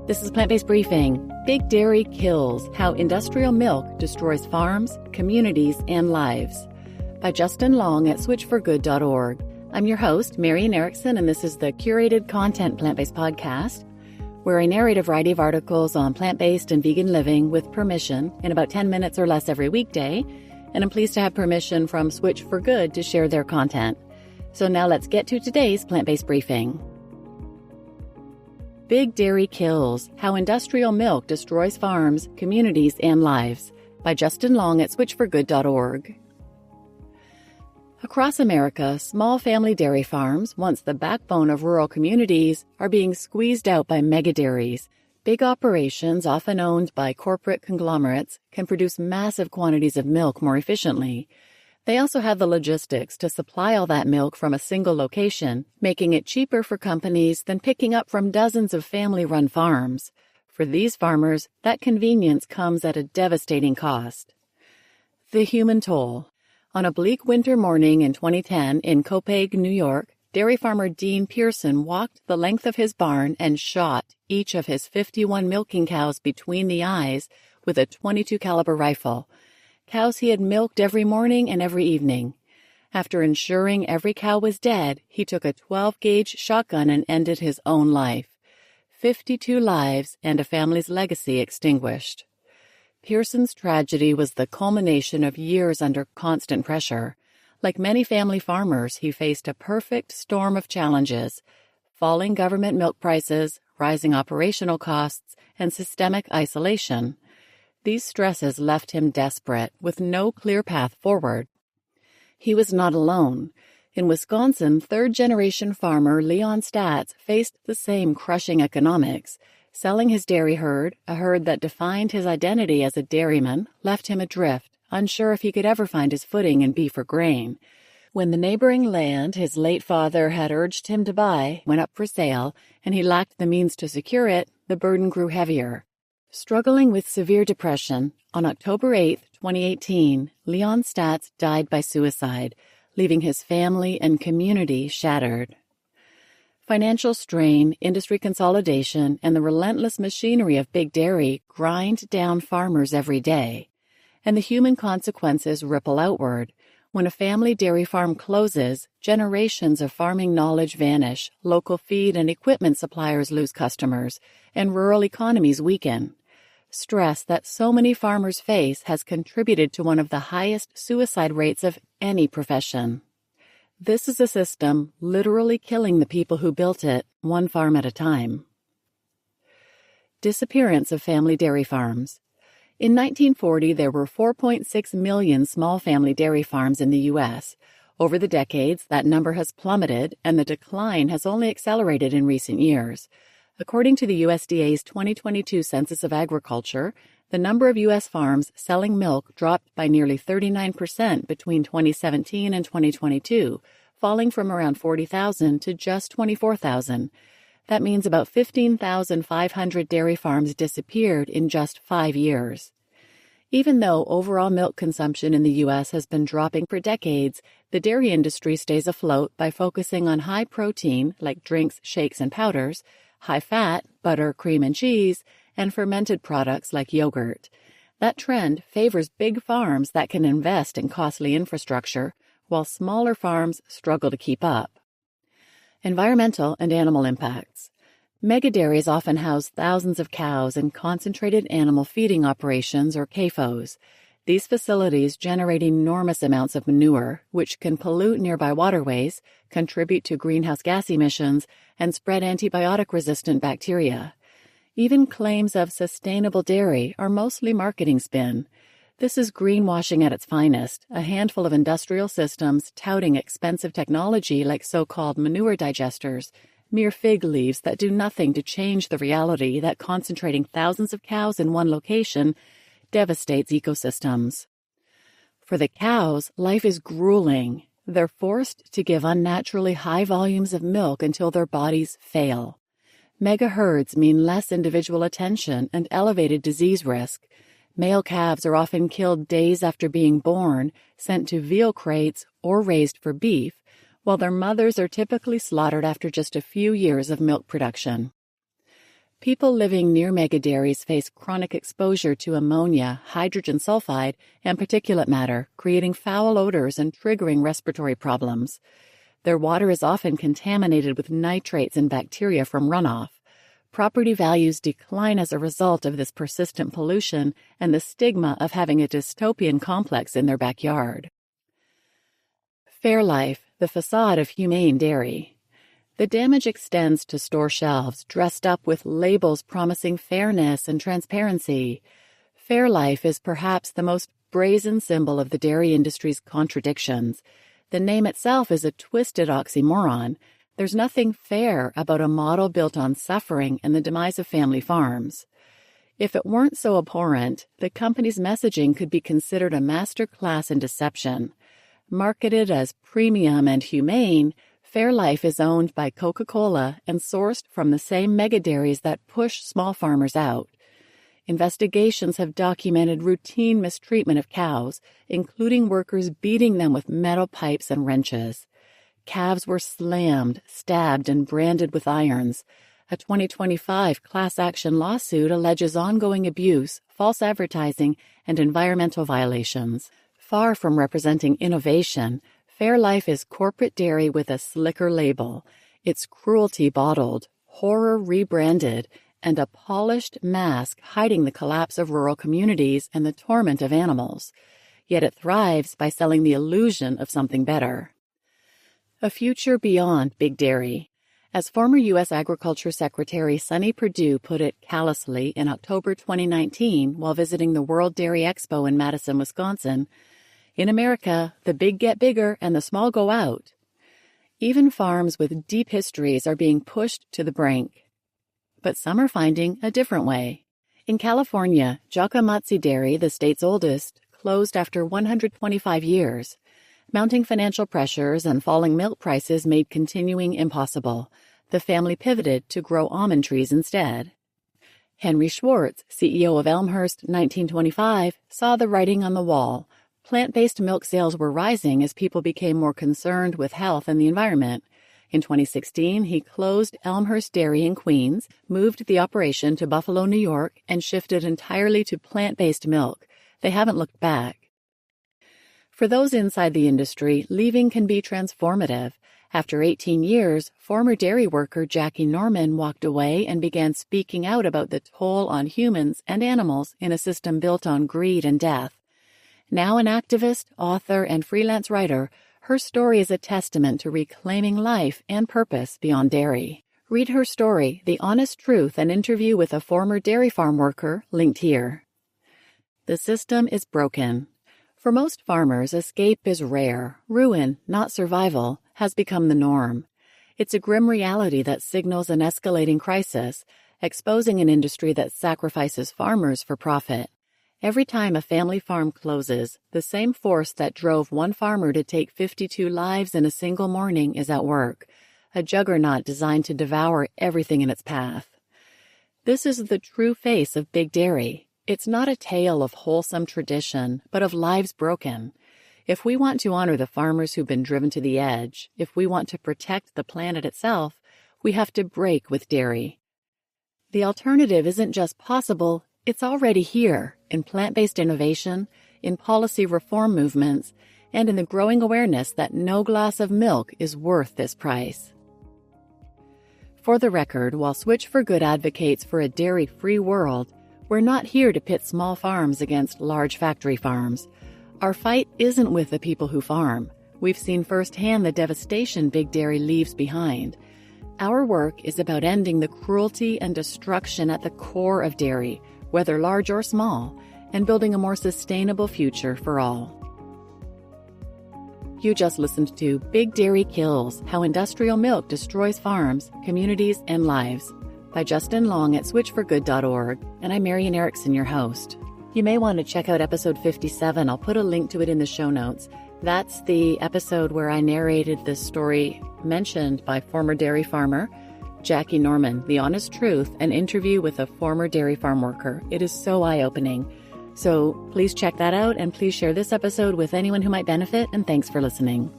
This is Plant-Based Briefing. Big Dairy Kills: How Industrial Milk Destroys Farms, Communities, and Lives by Justin Long at switchforgood.org. I'm your host, Marian Erickson, and this is the curated content plant-based podcast where I narrate a variety of articles on plant-based and vegan living with permission in about 10 minutes or less every weekday, and I'm pleased to have permission from Switch for Good to share their content. So now let's get to today's plant-based briefing. Big Dairy Kills: How Industrial Milk Destroys Farms, Communities, and Lives by Justin Long at switchforgood.org. Across America, small family dairy farms, once the backbone of rural communities, are being squeezed out by mega dairies. Big operations, often owned by corporate conglomerates, can produce massive quantities of milk more efficiently. They also have the logistics to supply all that milk from a single location, making it cheaper for companies than picking up from dozens of family-run farms. For these farmers, that convenience comes at a devastating cost. The human toll. On a bleak winter morning in 2010 in Copiague, New York, dairy farmer Dean Pearson walked the length of his barn and shot each of his 51 milking cows between the eyes with a .22 caliber rifle. Cows he had milked every morning and every evening. After ensuring every cow was dead, he took a 12-gauge shotgun and ended his own life. 52 lives and a family's legacy extinguished. Pearson's tragedy was the culmination of years under constant pressure. Like many family farmers, he faced a perfect storm of challenges: falling government milk prices, rising operational costs, and systemic isolation. These stresses left him desperate, with no clear path forward. He was not alone. In Wisconsin, third-generation farmer Leon Statz faced the same crushing economics. Selling his dairy herd, a herd that defined his identity as a dairyman, left him adrift, unsure if he could ever find his footing in beef or grain. When the neighboring land his late father had urged him to buy went up for sale, and he lacked the means to secure it, the burden grew heavier. Struggling with severe depression, on October 8, 2018, Leon Statz died by suicide, leaving his family and community shattered. Financial strain, industry consolidation, and the relentless machinery of big dairy grind down farmers every day. And the human consequences ripple outward. When a family dairy farm closes, generations of farming knowledge vanish, local feed and equipment suppliers lose customers, and rural economies weaken. Stress that so many farmers face has contributed to one of the highest suicide rates of any profession. This is a system literally killing the people who built it, one farm at a time. Disappearance of family dairy farms. In 1940, there were 4.6 million small family dairy farms in the U.S. Over the decades, that number has plummeted, and the decline has only accelerated in recent years. According to the USDA's 2022 Census of Agriculture, the number of U.S. farms selling milk dropped by nearly 39% between 2017 and 2022, falling from around 40,000 to just 24,000. That means about 15,500 dairy farms disappeared in just 5 years. Even though overall milk consumption in the U.S. has been dropping for decades, the dairy industry stays afloat by focusing on high protein, like drinks, shakes, and powders, high fat, butter, cream, and cheese, and fermented products like yogurt. That trend favors big farms that can invest in costly infrastructure, while smaller farms struggle to keep up. Environmental and animal impacts. Mega dairies often house thousands of cows in concentrated animal feeding operations, or CAFOs. These facilities generate enormous amounts of manure, which can pollute nearby waterways, contribute to greenhouse gas emissions, and spread antibiotic-resistant bacteria. Even claims of sustainable dairy are mostly marketing spin. This is greenwashing at its finest, a handful of industrial systems touting expensive technology like so-called manure digesters, mere fig leaves that do nothing to change the reality that concentrating thousands of cows in one location devastates ecosystems. For the cows, life is grueling. They're forced to give unnaturally high volumes of milk until their bodies fail. Mega herds mean less individual attention and elevated disease risk. Male calves are often killed days after being born, sent to veal crates, or raised for beef, while their mothers are typically slaughtered after just a few years of milk production. People living near megadairies face chronic exposure to ammonia, hydrogen sulfide, and particulate matter, creating foul odors and triggering respiratory problems. Their water is often contaminated with nitrates and bacteria from runoff. Property values decline as a result of this persistent pollution and the stigma of having a dystopian complex in their backyard. Fairlife, the facade of humane dairy. The damage extends to store shelves dressed up with labels promising fairness and transparency. Fairlife is perhaps the most brazen symbol of the dairy industry's contradictions. The name itself is a twisted oxymoron. There's nothing fair about a model built on suffering and the demise of family farms. If it weren't so abhorrent, the company's messaging could be considered a master class in deception. Marketed as premium and humane, Fairlife is owned by Coca-Cola and sourced from the same megadairies that push small farmers out. Investigations have documented routine mistreatment of cows, including workers beating them with metal pipes and wrenches. Calves were slammed, stabbed, and branded with irons. A 2025 class action lawsuit alleges ongoing abuse, false advertising, and environmental violations. Far from representing innovation, Fairlife is corporate dairy with a slicker label. It's cruelty bottled, horror rebranded, and a polished mask hiding the collapse of rural communities and the torment of animals. Yet it thrives by selling the illusion of something better. A future beyond big dairy. As former U.S. Agriculture Secretary Sonny Perdue put it callously in October 2019 while visiting the World Dairy Expo in Madison, Wisconsin, in America, the big get bigger and the small go out. Even farms with deep histories are being pushed to the brink. But some are finding a different way. In California, Jakamatsu Dairy, the state's oldest, closed after 125 years. Mounting financial pressures and falling milk prices made continuing impossible. The family pivoted to grow almond trees instead. Henry Schwartz, CEO of Elmhurst 1925, saw the writing on the wall. Plant-based milk sales were rising as people became more concerned with health and the environment. In 2016, he closed Elmhurst Dairy in Queens, moved the operation to Buffalo, New York, and shifted entirely to plant-based milk. They haven't looked back. For those inside the industry, leaving can be transformative. After 18 years, former dairy worker Jackie Norman walked away and began speaking out about the toll on humans and animals in a system built on greed and death. Now an activist, author, and freelance writer, her story is a testament to reclaiming life and purpose beyond dairy. Read her story, The Honest Truth, an interview with a former dairy farm worker, linked here. The system is broken. For most farmers, escape is rare. Ruin, not survival, has become the norm. It's a grim reality that signals an escalating crisis, exposing an industry that sacrifices farmers for profit. Every time a family farm closes, the same force that drove one farmer to take 52 lives in a single morning is at work, a juggernaut designed to devour everything in its path. This is the true face of big dairy. It's not a tale of wholesome tradition, but of lives broken. If we want to honor the farmers who've been driven to the edge, if we want to protect the planet itself, we have to break with dairy. The alternative isn't just possible, it's already here, in plant-based innovation, in policy reform movements, and in the growing awareness that no glass of milk is worth this price. For the record, while Switch for Good advocates for a dairy-free world, we're not here to pit small farms against large factory farms. Our fight isn't with the people who farm. We've seen firsthand the devastation big dairy leaves behind. Our work is about ending the cruelty and destruction at the core of dairy, whether large or small, and building a more sustainable future for all. You just listened to Big Dairy Kills: How Industrial Milk Destroys Farms, Communities, and Lives by Justin Long at switchforgood.org, and I'm Marian Erickson, your host. You may want to check out episode 57. I'll put a link to it in the show notes. That's the episode where I narrated this story mentioned by former dairy farmer Jackie Norman, The Honest Truth, an interview with a former dairy farm worker. It is so eye-opening. So please check that out, and please share this episode with anyone who might benefit, and thanks for listening.